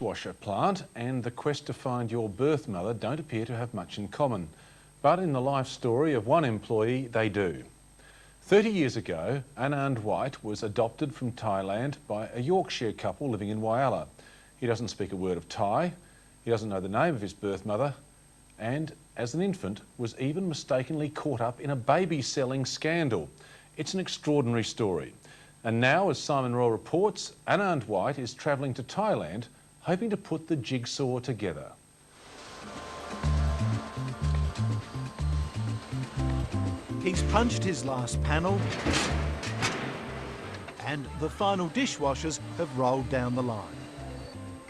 Washer plant and the quest to find your birth mother don't appear to have much in common. But in the life story of one employee, they do. 30 years ago, Anand White was adopted from Thailand by a Yorkshire couple living in Whyalla. He doesn't speak a word of Thai, he doesn't know the name of his birth mother, and as an infant was even mistakenly caught up in a baby selling scandal. It's an extraordinary story. And now, as Simon Rowe reports, Anand White is travelling to Thailand hoping to put the jigsaw together. He's punched his last panel and the final dishwashers have rolled down the line.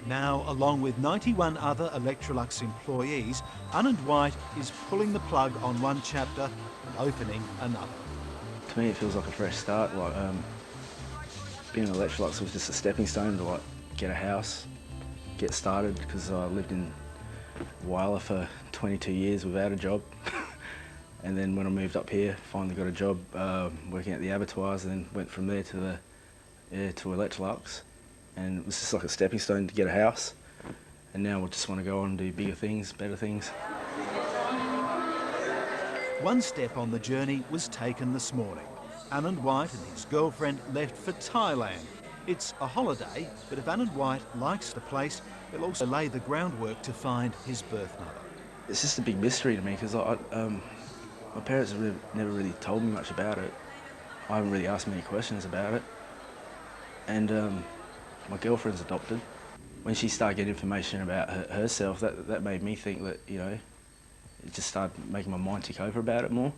Now, along with 91 other ELECTROLUX employees, Anand White is pulling the plug on one chapter and opening another. To me it feels like a fresh start. Being an ELECTROLUX was just a stepping stone to get a house, get started, because I lived in Whyalla for 22 years without a job. And then when I moved up here, finally got a job working at the abattoirs, and then went from there to ELECTROLUX. And it was just like a stepping stone to get a house. And now we just want to go on and do bigger things, better things. One step on the journey was taken this morning. Anand White and his girlfriend left for Thailand. It's a holiday, but if Anand White likes the place, he'll also lay the groundwork to find his birth mother. It's just a big mystery to me, because my parents have never really told me much about it. I haven't really asked many questions about it. And my girlfriend's adopted. When she started getting information about herself, that made me think that, you know, it just started making my mind tick over about it more.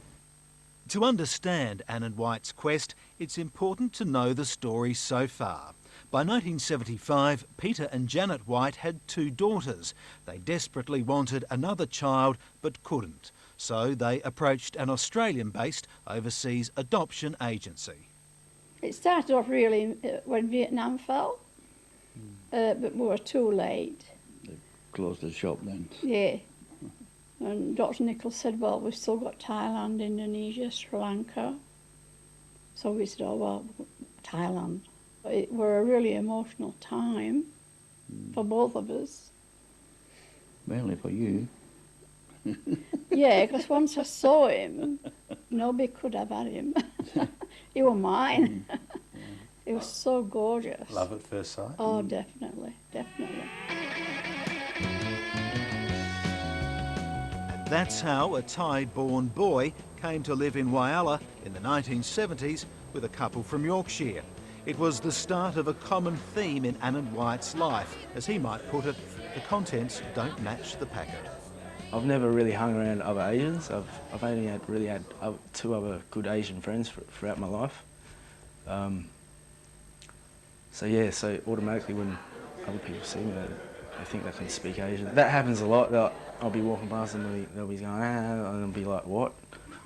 To understand Anand White's quest, it's important to know the story so far. By 1975, Peter and Janet White had 2 daughters. They desperately wanted another child but couldn't, so they approached an Australian-based overseas adoption agency. It started off really when Vietnam fell, but we were too late. They closed the shop then? Yeah. And Dr. Nichols said, well, we've still got Thailand, Indonesia, Sri Lanka. So we said, oh, well, Thailand. It were a really emotional time for both of us. Mainly for you. Yeah, because once I saw him, nobody could have had him. He was mine. He was so gorgeous. Love at first sight? Oh, definitely, definitely. That's how a Thai-born boy came to live in Whyalla in the 1970s with a couple from Yorkshire. It was the start of a common theme in Anand White's life. As he might put it, the contents don't match the packet. I've never really hung around other Asians. I've only really had 2 other good Asian friends throughout my life. So automatically when other people see me, they think they can speak Asian. That happens a lot. I'll be walking past and they'll be going, and I'll be like, what?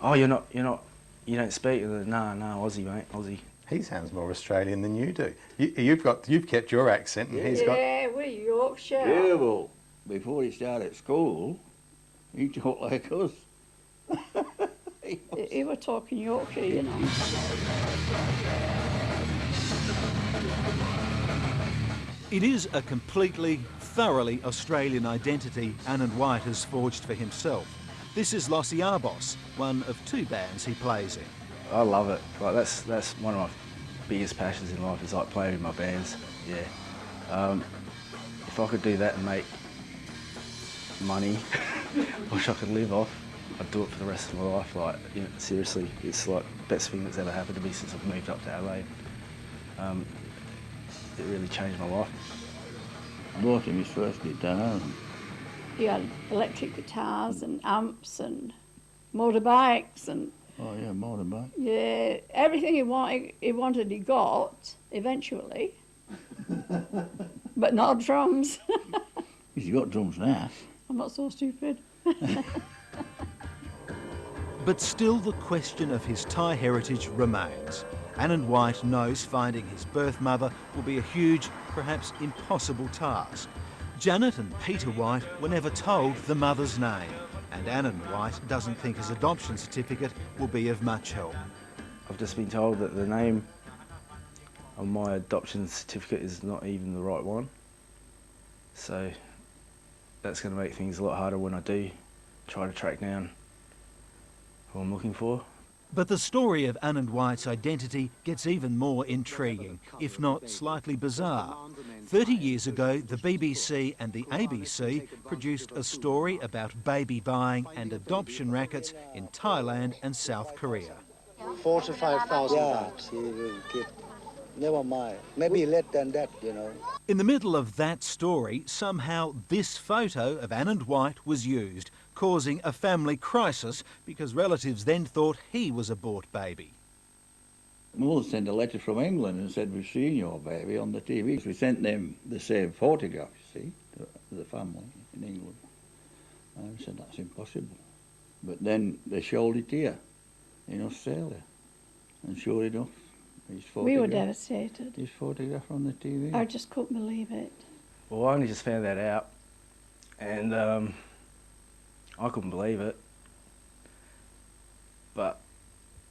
Oh, you don't speak? No, Aussie, mate, Aussie. He sounds more Australian than you do. You've kept your accent, and he's got. Yeah, we're Yorkshire. Yeah, well, before he started school, he talked like us. He was talking Yorkshire, you know. It is a completely, thoroughly Australian identity Anand White has forged for himself. This is LOSDIABLOS, one of 2 bands he plays in. I love it. That's one of my biggest passions in life, is like playing with my bands. Yeah. If I could do that and make money, which I could live off, I'd do it for the rest of my life. Like, you know, seriously, it's like the best thing that's ever happened to me since I've moved up to Adelaide. It really changed my life. I bought him his first guitar. He had electric guitars and amps and motorbikes and... Oh yeah, motorbike. Yeah, everything he wanted he got, eventually. But not drums. He's got drums now. I'm not so stupid. But still the question of his Thai heritage remains. Anand White knows finding his birth mother will be a huge, perhaps impossible task. Janet and Peter White were never told the mother's name, and Anand White doesn't think his adoption certificate will be of much help. I've just been told that the name on my adoption certificate is not even the right one. So that's going to make things a lot harder when I do try to track down who I'm looking for. But the story of Anand White's identity gets even more intriguing, if not slightly bizarre. 30 years ago, the BBC and the ABC produced a story about baby buying and adoption rackets in Thailand and South Korea. 4,000 to 5,000 baht. She will give. Never mind. Maybe less than that, you know. In the middle of that story, somehow this photo of Anand White was used, causing a family crisis because relatives then thought he was a bought baby. Mother sent a letter from England and said, we've seen your baby on the TV. We sent them the same photograph, you see, to the family in England. And I said, that's impossible. But then they showed it here in Australia. And sure enough, we were devastated. His photograph on the TV. I just couldn't believe it. Well, I only just found that out, and I couldn't believe it. But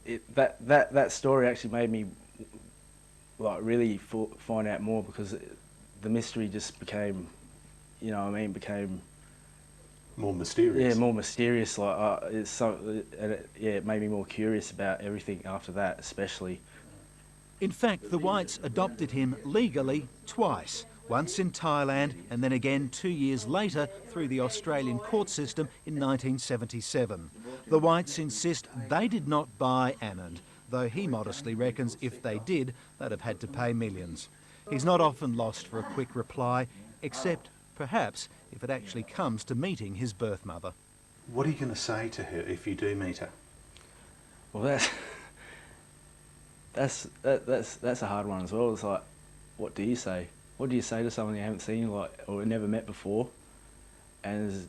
that story actually made me like really find out more, because the mystery just became, you know what I mean, became more mysterious. Yeah, more mysterious. Like it's so, and it made me more curious about everything after that, especially. In fact, the Whites adopted him legally twice, once in Thailand and then again 2 years later through the Australian court system in 1977. The Whites insist they did not buy Anand, though he modestly reckons if they did, they'd have had to pay millions. He's not often lost for a quick reply, except perhaps if it actually comes to meeting his birth mother. What are you going to say to her if you do meet her? Well, that's a hard one as well. It's like, what do you say? What do you say to someone you haven't seen, like, or never met before, and has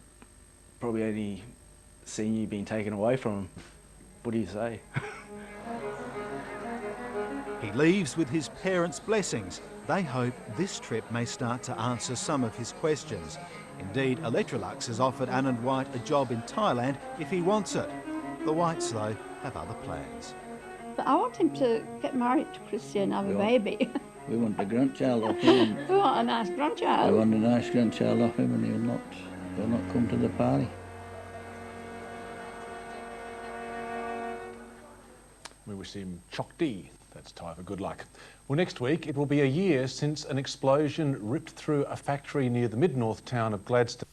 probably only seen you being taken away from them? What do you say? He leaves with his parents' blessings. They hope this trip may start to answer some of his questions. Indeed, ELECTROLUX has offered Anand White a job in Thailand if he wants it. The Whites, though, have other plans. But I want him to get married to Chrissy and have a baby. We want a grandchild off him. We want a nice grandchild. We want a nice grandchild off him, and he'll not come to the party. We wish him chokdi, that's Thai for good luck. Well, next week it will be a year since an explosion ripped through a factory near the mid-north town of Gladstone.